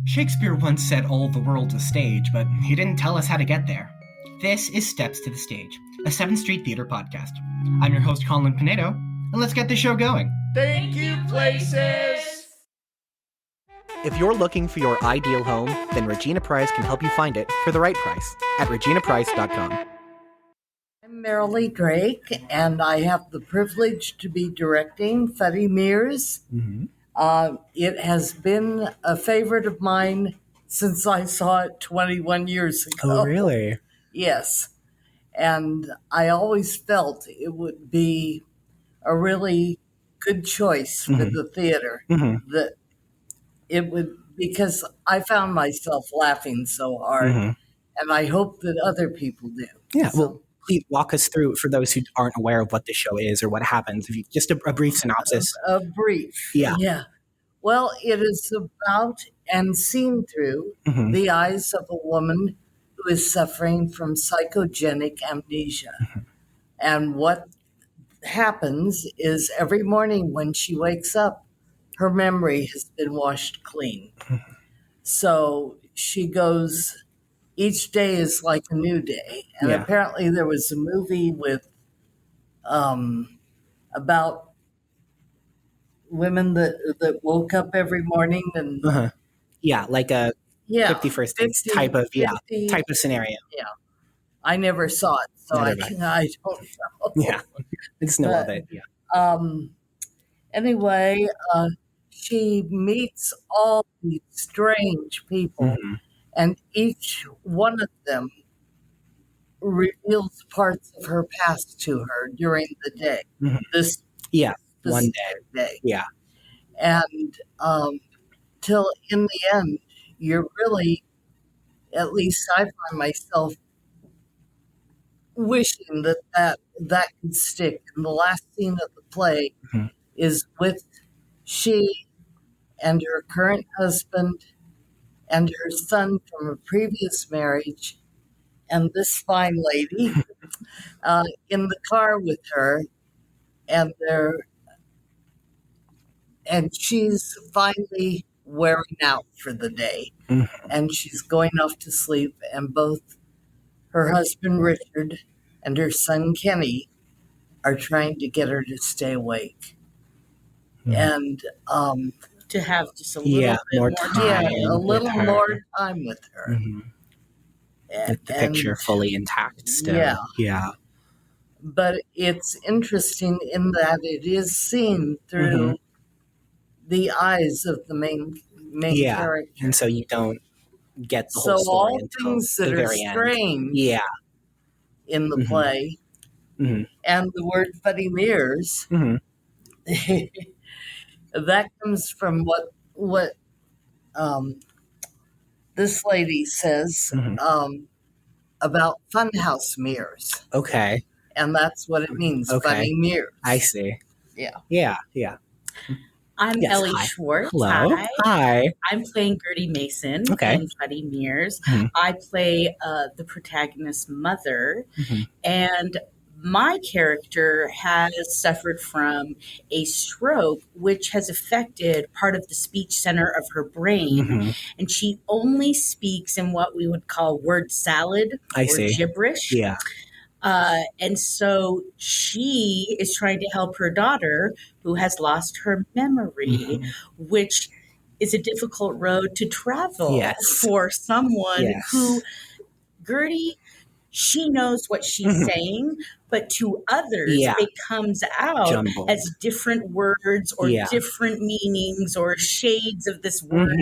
Shakespeare once said all the world's a stage, but he didn't tell us how to get there. This is Steps to the Stage, a 7th Street Theater podcast. I'm your host, Colin Pinedo, and let's get the show going. Thank you, Places! If you're looking for your ideal home, then Regina Price can help you find it for the right price at reginaprice.com. I'm Merrilee Drake, and I have the privilege to be directing Fuddy Meers. Mm-hmm. It has been a favorite of mine since I saw it 21 years ago. Oh, really? Yes. And I always felt it would be a really good choice for the theater. Mm-hmm. That it would, because I found myself laughing so hard, and I hope that other people do. Yeah, So, well, please walk us through, for those who aren't aware of what the show is or what happens, if you just a brief synopsis. A brief. Yeah. Well, it is about and seen through the eyes of a woman who is suffering from psychogenic amnesia. And what happens is every morning when she wakes up, her memory has been washed clean. So she goes, each day is like a new day. And apparently there was a movie with about women that woke up every morning and Yeah, like a 51st Dates type of scenario. Yeah, I never saw it, so I don't know. Yeah, I just know of it. Yeah. Anyway, she meets all these strange people, and each one of them reveals parts of her past to her during the day. This one day. Yeah. And till in the end, you're really, at least I find myself wishing that could stick. And the last scene of the play is with she and her current husband and her son from a previous marriage and this fine lady in the car with her, and she's finally wearing out for the day. And she's going off to sleep, and both her husband, Richard, and her son, Kenny, are trying to get her to stay awake. And to have just a little bit more time. A little more time with her. Get the picture fully intact still. Yeah. But it's interesting in that it is seen through the eyes of the main character. And so you don't get the whole story all until things that the are very strange end. in the play, and the word Fuddy Meers, that comes from what this lady says about Funhouse Mirrors. Okay. And that's what it means, Fuddy Meers. I see. Yeah. I'm Ellie Schwartz. Hello. Hi. I'm playing Gertie Mason in Fuddy Meers. I play the protagonist's mother, and my character has suffered from a stroke, which has affected part of the speech center of her brain, and she only speaks in what we would call word salad or gibberish. Yeah. And so she is trying to help her daughter who has lost her memory, which is a difficult road to travel for someone who, Gertie, she knows what she's saying, but to others, it comes out jumbled as different words or different meanings or shades of this word.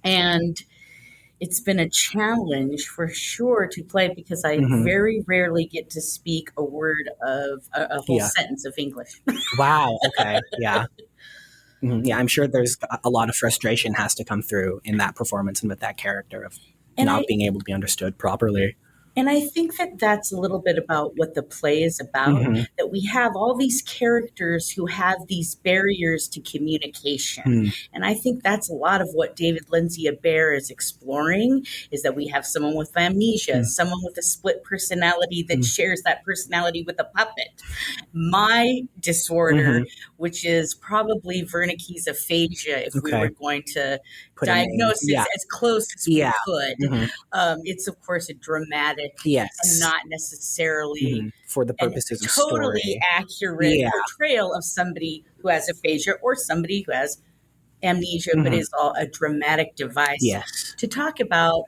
And it's been a challenge for sure to play because I very rarely get to speak a word of a whole sentence of English. Wow. Okay. Yeah. Yeah. I'm sure there's a lot of frustration has to come through in that performance and with that character of not being able to be understood properly. And I think that that's a little bit about what the play is about, that we have all these characters who have these barriers to communication. And I think that's a lot of what David Lindsay Abaire is exploring, is that we have someone with amnesia, someone with a split personality that shares that personality with a puppet. My disorder, which is probably Wernicke's aphasia, if we were going to diagnose it as close as we could. It's, of course, a dramatic and not necessarily for the purposes of totally story. Accurate portrayal of somebody who has aphasia or somebody who has amnesia, but is all a dramatic device to talk about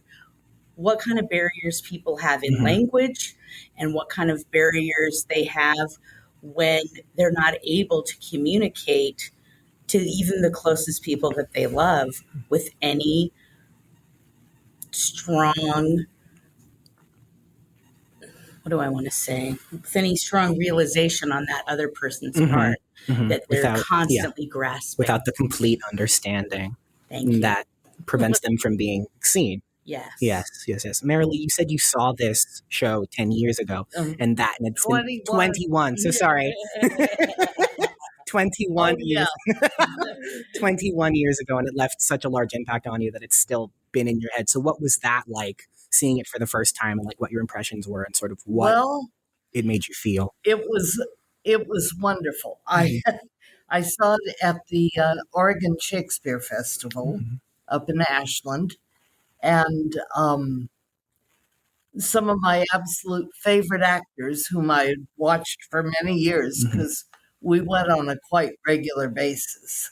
what kind of barriers people have in language and what kind of barriers they have when they're not able to communicate to even the closest people that they love with any strong, what do I want to say? With any strong realization on that other person's part that they're constantly grasping. Without the complete understanding that prevents them from being seen. Yes. Merrilee, you said you saw this show 10 years ago, and it's 21. So sorry. 21 years. 21 years ago, and it left such a large impact on you that it's still been in your head. So what was that like, seeing it for the first time, and like what your impressions were and sort of what it made you feel? It was wonderful. I saw it at the Oregon Shakespeare Festival up in Ashland. And some of my absolute favorite actors, whom I had watched for many years, because we went on a quite regular basis.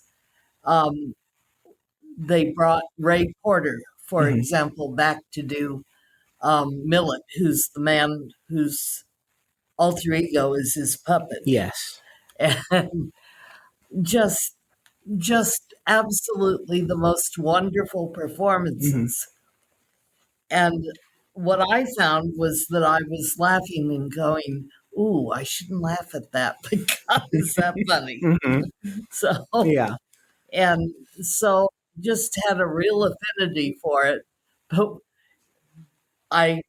They brought Ray Porter, for example, back to do Millet, who's the man whose alter ego is his puppet. Yes. And just absolutely the most wonderful performances. And what I found was that I was laughing and going, ooh, I shouldn't laugh at that because that's funny. And so just had a real affinity for it. But I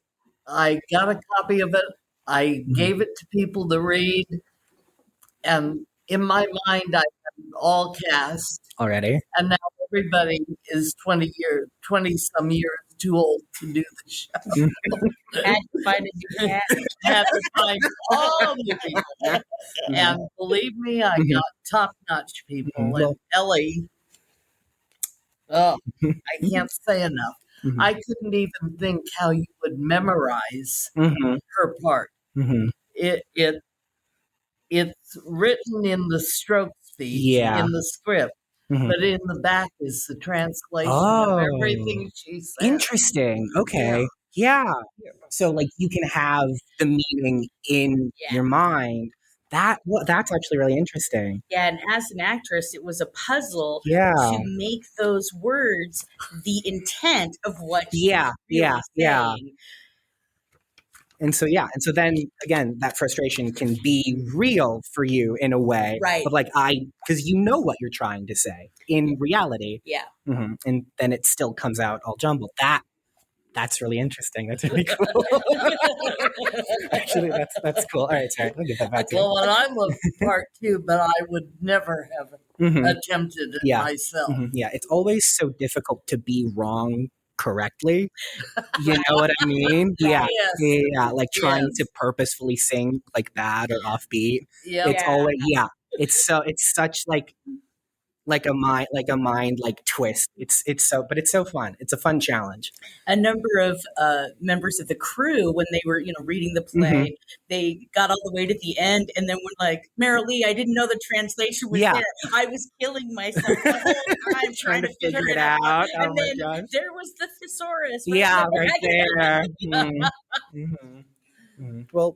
got a copy of it. I gave it to people to read. And in my mind, I had all cast already. And now everybody is 20 some years too old to do the show. Had to find a new cast. Had to find all new people. And believe me, I got top-notch people. And Ellie, I can't say enough. I couldn't even think how you would memorize her part. It's written in the stroke speech in the script. But in the back is the translation of everything she said. Interesting. Okay. Yeah. So like you can have the meaning in your mind. That's actually really interesting. Yeah, and as an actress, it was a puzzle to make those words the intent of what saying. And so then again, that frustration can be real for you in a way, right? But like because you know what you're trying to say in reality, and then it still comes out all jumbled. That's really interesting. That's really cool. Actually, that's cool. All right, sorry, I'll give that back to you. Well, and I love the part too, but I would never have attempted it myself. Yeah, it's always so difficult to be wrong correctly. You know what I mean? Yeah. Like trying to purposefully sing like bad or offbeat. It's always it's such like a mind twist. It's so fun. It's a fun challenge. A number of members of the crew, when they were reading the play, they got all the way to the end and then were like, Merrilee, I didn't know the translation was there. I was killing myself the whole time trying to figure it out. And then there was the thesaurus. Right there. Well,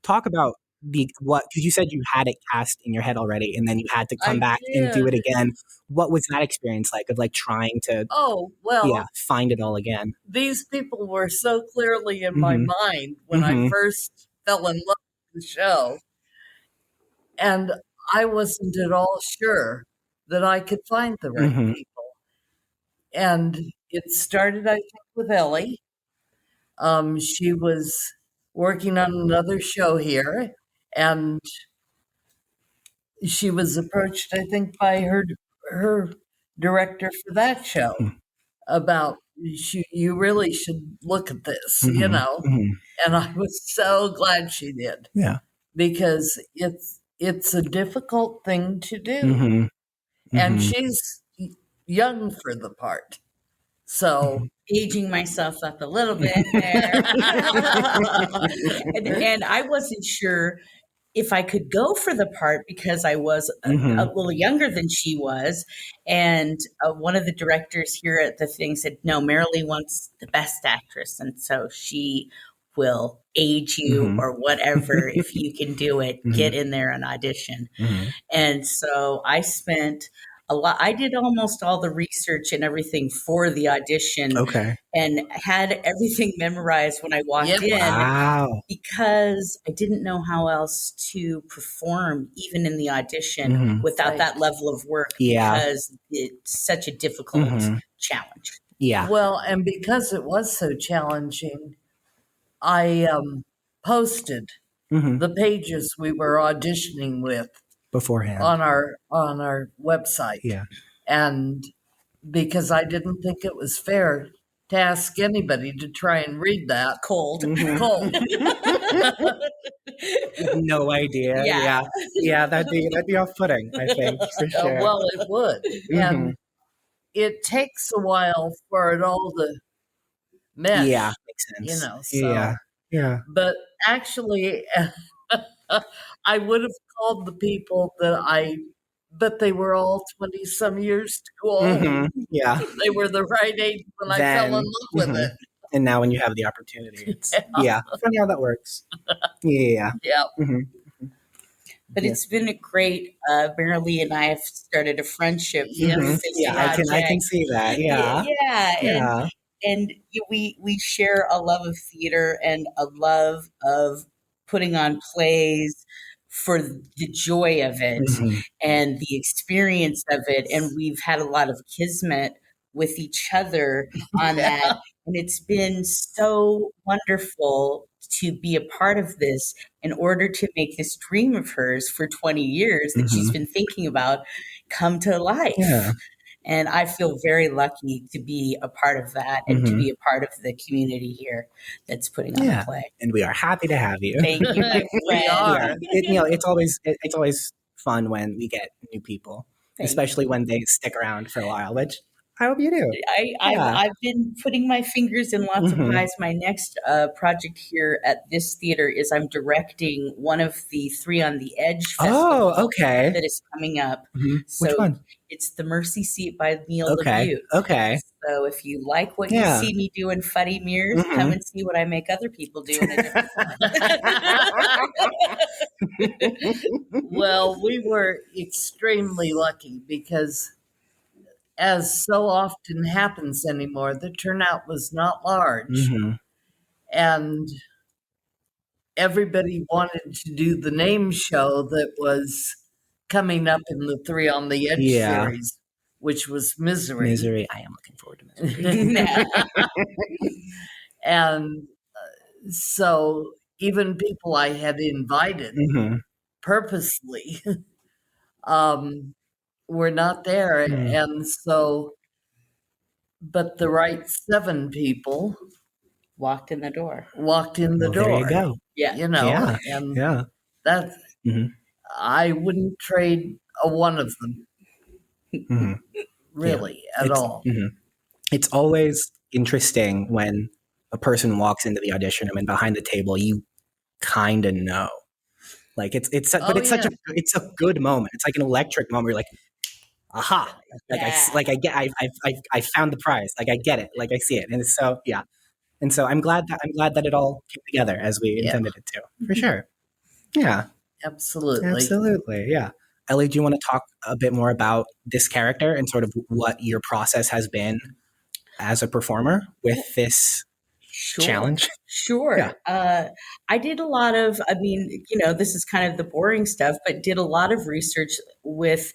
talk about because you said you had it cast in your head already and then you had to come back and do it again. What was that experience like of like trying to find it all again? These people were so clearly in my mind when I first fell in love with the show, and I wasn't at all sure that I could find the right people. And it started, I think, with Ellie. She was working on another show here, and she was approached, I think, by her director for that show about you really should look at this, you know. And I was so glad she did. Yeah. Because it's a difficult thing to do. And she's young for the part. So aging myself up a little bit there. and I wasn't sure if I could go for the part because I was a little younger than she was. And one of the directors here at the thing said, no, Merrilee wants the best actress. And so she will age you or whatever. If you can do it, get in there and audition. And so I spent I did almost all the research and everything for the audition. And had everything memorized when I walked in. Wow. Because I didn't know how else to perform even in the audition without that level of work. Because it's such a difficult challenge. Yeah. Well, and because it was so challenging, I posted the pages we were auditioning with beforehand on our website. Yeah. And because I didn't think it was fair to ask anybody to try and read that cold. No idea. Yeah, that'd be off-putting, I think, for sure. Well, it would. And it takes a while for it all to mesh. Yeah, makes sense. You know, so. Yeah. But actually, I would have called the people but they were all 20-some years too old. Yeah. They were the right age when I fell in love with it. And now when you have the opportunity, it's, funny how that works. Yeah. But it's been a great, Merrilee and I have started a friendship. I can see that. Yeah. And we share a love of theater and a love of putting on plays for the joy of it and the experience of it. And we've had a lot of kismet with each other on that. And it's been so wonderful to be a part of this in order to make this dream of hers for 20 years that she's been thinking about come to life. Yeah. And I feel very lucky to be a part of that and to be a part of the community here that's putting on the play. And we are happy to have you. Thank you, my friend. It's always fun when we get new people, especially when they stick around for a while, which I hope you do. I've been putting my fingers in lots of pies. My next project here at this theater is I'm directing one of the Three on the Edge festival that is coming up. So which one? It's the Mercy Seat by Neil LaBute. Okay. So if you like what you see me do in Fuddy Meers, come and see what I make other people do in a different form. Well, we were extremely lucky because, as so often happens anymore, the turnout was not large. And everybody wanted to do the name show that was coming up in the Three on the Edge series, which was Misery. I am looking forward to Misery. And so even people I had invited purposely were not there. And so, but the right 7 people walked in the door. There you go. Yeah. You know, and that's, I wouldn't trade a one of them really at all. It's always interesting when a person walks into the audition room and behind the table, you kind of know. Like it's a good moment. It's like an electric moment. You're like, aha! I found the prize. Like I get it. Like I see it. And so and so I'm glad that it all came together as we intended it to. For sure. Yeah. Absolutely. Yeah. Ellie, do you want to talk a bit more about this character and sort of what your process has been as a performer with this challenge? Sure. Yeah. I did a lot of, this is kind of the boring stuff, but did a lot of research with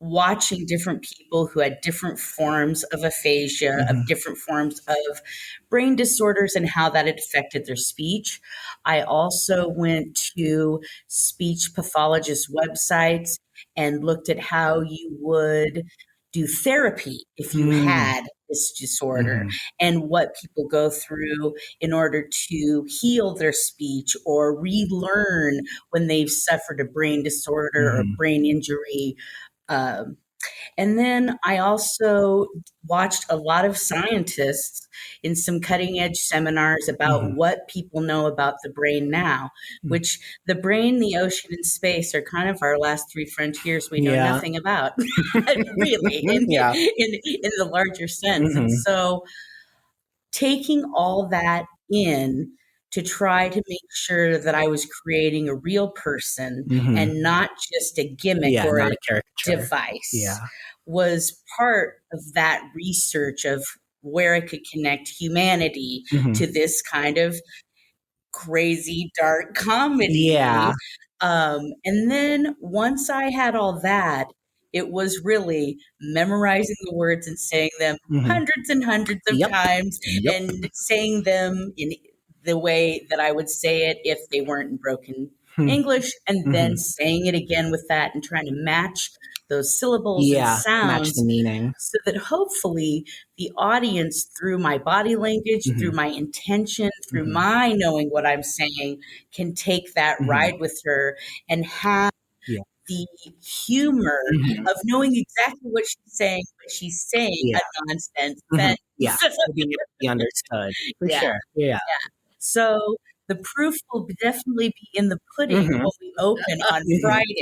watching different people who had different forms of aphasia, of different forms of brain disorders, and how that had affected their speech. I also went to speech pathologist websites and looked at how you would do therapy if you had this disorder, and what people go through in order to heal their speech or relearn when they've suffered a brain disorder or brain injury. And then I also watched a lot of scientists in some cutting edge seminars about what people know about the brain now, which the brain, the ocean, and space are kind of our last three frontiers we know nothing about, really, in the larger sense. And so taking all that in to try to make sure that I was creating a real person and not just a gimmick or a device was part of that research of where I could connect humanity to this kind of crazy, dark comedy. And then once I had all that, it was really memorizing the words and saying them hundreds and hundreds of times and saying them in the way that I would say it if they weren't in broken English, and then saying it again with that and trying to match those syllables and sounds, match the meaning, so that hopefully the audience, through my body language, through my intention, through my knowing what I'm saying, can take that ride with her and have the humor of knowing exactly what she's saying a nonsense sentence. Be understood for sure. So the proof will definitely be in the pudding when we open on Friday.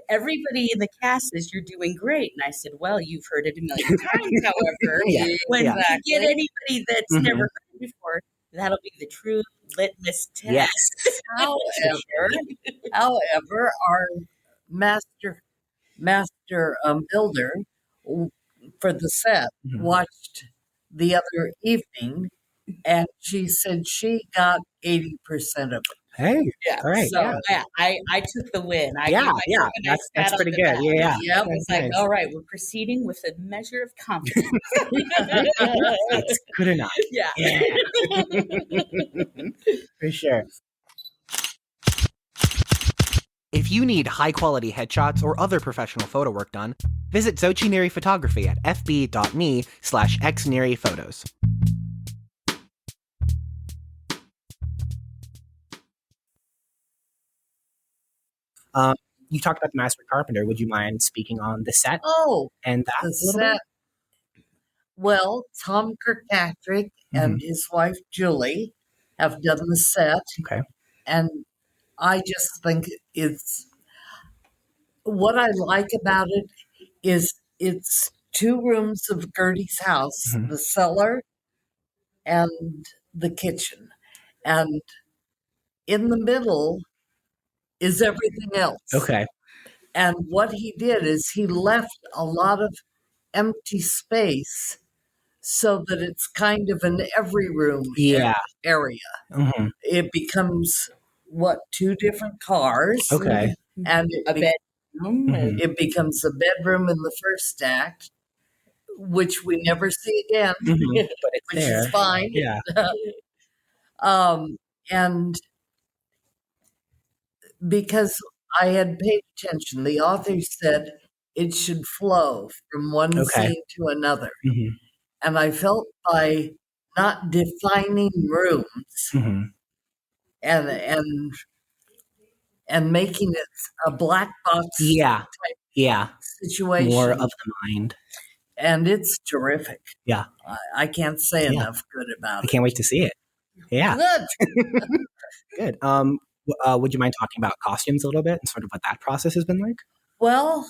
Everybody in the cast says, "You're doing great." And I said, "Well, you've heard it a million times, however. When we get anybody that's never heard it before, that'll be the true litmus test." However, our master builder for the set watched the other evening, and she said she got 80% of it. Hey, all right. So I took the win. That's pretty good. I was like, all right, we're proceeding with a measure of confidence. That's good enough. For sure. If you need high-quality headshots or other professional photo work done, visit Xochi Neri Photography at fb.me/xneriphotos. You talked about the Master Carpenter. Would you mind speaking on the set? And that the a little set. Well, Tom Kirkpatrick and his wife Julie have done the set. Okay. And I just think what I like about it is it's 2 rooms of Gertie's house, the cellar and the kitchen. And in the middle is everything else. Okay. And what he did is he left a lot of empty space so that it's kind of an every room area. It becomes 2 different cars. Okay. And A bedroom. it becomes a bedroom in the first act, which we never see again, But it's which there. is fine. And because I had paid attention, the author said it should flow from one scene to another. And I felt by not defining rooms and making it a black box type situation. More of the mind. And it's terrific. Yeah. I can't say enough good about it. I can't wait to see it. Yeah. Good. Good. Would you mind talking about costumes a little bit and sort of what that process has been like? Well,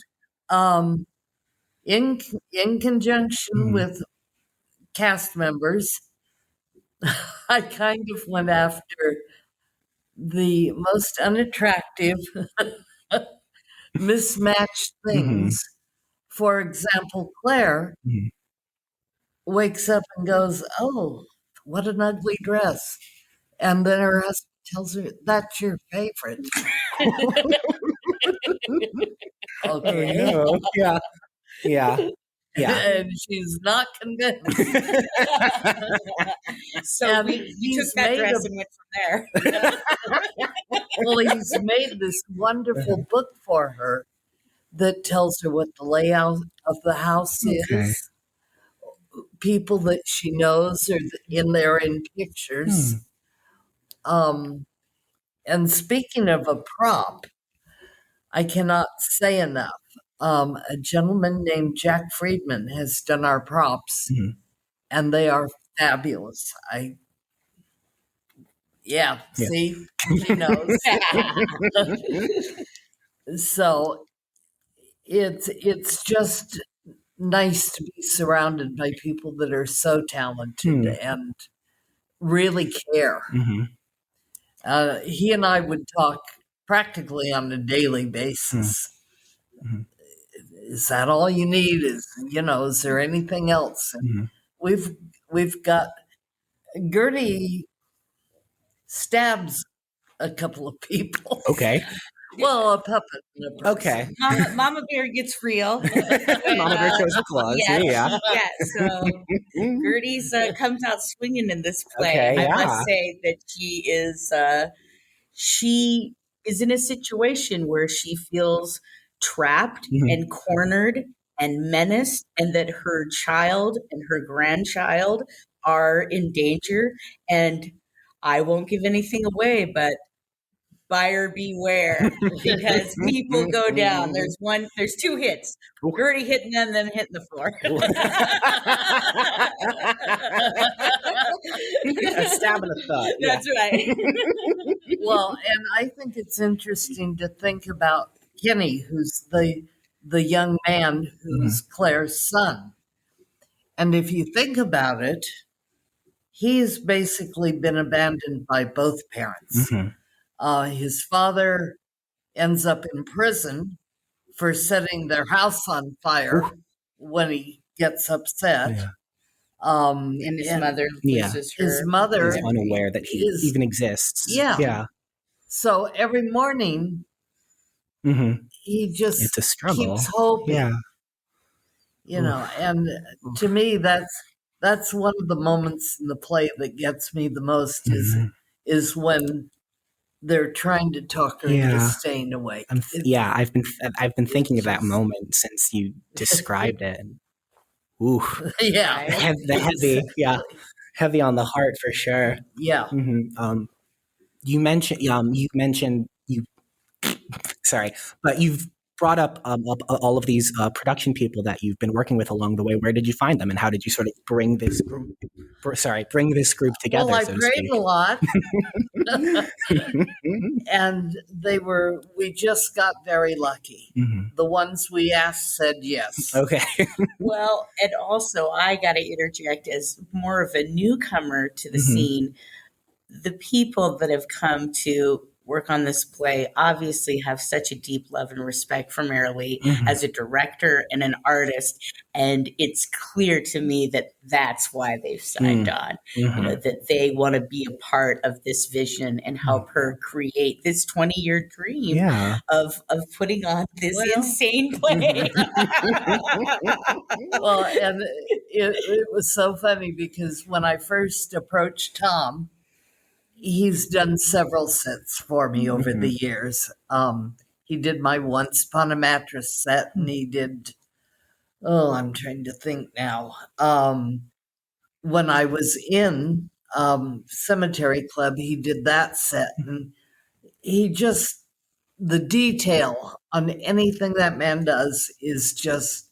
in conjunction with cast members, I kind of went after the most unattractive, mismatched things. For example, Claire wakes up and goes, "Oh, what an ugly dress." And then her husband tells her, "That's your favorite." Okay. Oh, no. Yeah. And she's not convinced. So And we took that dress and went from there. Well, he's made this wonderful book for her that tells her what the layout of the house is, people that she knows are in there in pictures. And speaking of a prop, I cannot say enough. A gentleman named Jack Friedman has done our props, and they are fabulous. See, she knows. So it's just nice to be surrounded by people that are so talented and really care. He and I would talk practically on a daily basis. Is that all you need? Is there anything else? And we've got Gertie stabs a couple of people. Okay. Well, a puppet and a person. Okay. Mama Bear gets real. Mama Bear shows her claws. Yeah. So Gertie's comes out swinging in this play. Okay, I must say that she is in a situation where she feels trapped and cornered and menaced, and that her child and her grandchild are in danger. And I won't give anything away, but buyer beware, because people go down. There's two hits. Gertie hitting them, then hitting the floor. A stab in the thought. That's right. Well, and I think it's interesting to think about Kenny, who's the young man who's Claire's son. And if you think about it, he's basically been abandoned by both parents. His father ends up in prison for setting their house on fire when he gets upset. And his mother loses her. His mother is unaware that he even exists. Yeah. So every morning, he just it's a struggle. Keeps hoping. Yeah. And to me, that's one of the moments in the play that gets me the most is when they're trying to talk her into staying awake. I've been thinking of that moment since you described it. Ooh, heavy, heavy on the heart for sure. Yeah. You mentioned sorry, but you've brought up all of these production people that you've been working with along the way. Where did you find them, and how did you sort of bring this group together? Well, I so to prayed speak? a lot, and we just got very lucky. The ones we asked said yes. Okay. Well, and also I got to interject as more of a newcomer to the scene. The people that have come to work on this play obviously have such a deep love and respect for Merrilee as a director and an artist. And it's clear to me that that's why they've signed on, that they want to be a part of this vision and help her create this 20-year dream of putting on this insane play. Well, and it was so funny because when I first approached Tom, he's done several sets for me over the years. He did my Once Upon a Mattress set, and he did, I'm trying to think now. When I was in Cemetery Club, he did that set, and the detail on anything that man does is just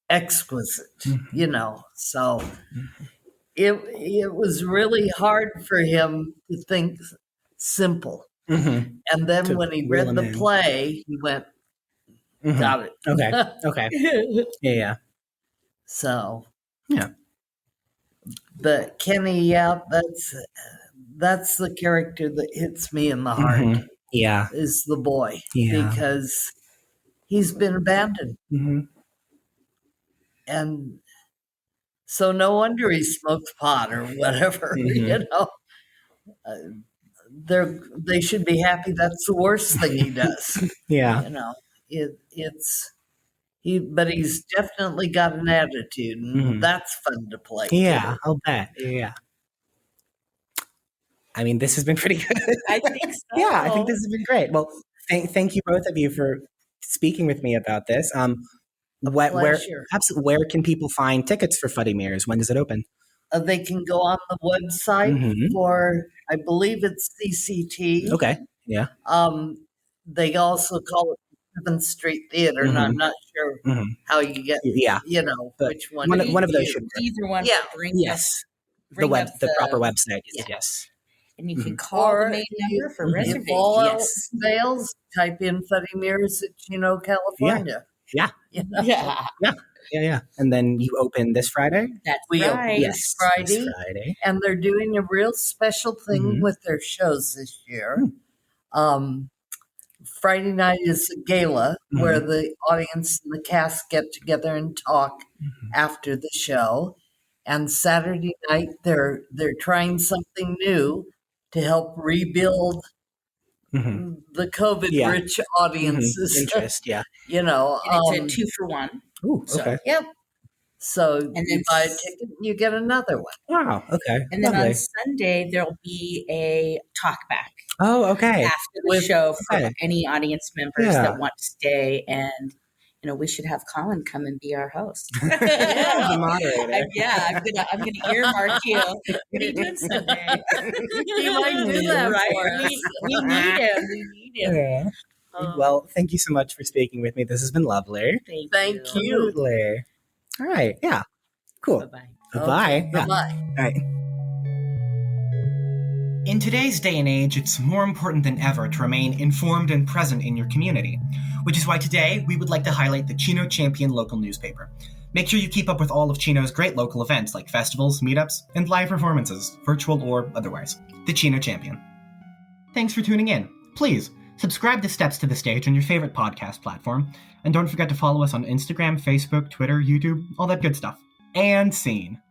exquisite, so it was really hard for him to think simple. And then when he read the play, he went, got it. Okay. Yeah. So, but Kenny, that's the character that hits me in the heart. Yeah. Is the boy. Because he's been abandoned. And so no wonder he smoked pot or whatever, they should be happy that's the worst thing he does. Yeah. You know, but he's definitely got an attitude, and that's fun to play. Yeah, too. I'll bet. Yeah. I mean, this has been pretty good. I think so. Yeah, I think this has been great. Well, thank you both of you for speaking with me about this. Where can people find tickets for Fuddy Meers? When does it open? They can go on the website for, I believe it's CCT. Okay. Yeah. They also call it 7th Street Theater, and I'm not sure how you get, which one. One of those should work. Either one. Yeah. The proper website. Yes. And you can call the main number for reservations. If all else fails, type in Fuddy Meers at Chino, California. Yeah. And then you open this Friday? That's we right. open this Friday. And they're doing a real special thing with their shows this year. Friday night is a gala where the audience and the cast get together and talk after the show. And Saturday night, they're trying something new to help rebuild the COVID-rich audiences. Interest, yeah. And it's a 2-for-1. Ooh, okay. Yep. So you buy a ticket and you get another one. Wow, okay. And then on Sunday, there'll be a talkback. Oh, okay. After the show for any audience members that want to stay. And, we should have Colin come and be our host. The moderator. I'm gonna earmark you. What are you doing Sunday? He might do that for us. We need him. Yeah. Well, thank you so much for speaking with me. This has been lovely. Thank you. Lovely. All right. Yeah. Cool. Bye-bye. Bye-bye. Yeah. Bye-bye. All right. In today's day and age, it's more important than ever to remain informed and present in your community, which is why today we would like to highlight the Chino Champion local newspaper. Make sure you keep up with all of Chino's great local events like festivals, meetups, and live performances, virtual or otherwise. The Chino Champion. Thanks for tuning in. Please, subscribe to Steps to the Stage on your favorite podcast platform, and don't forget to follow us on Instagram, Facebook, Twitter, YouTube, all that good stuff. And scene.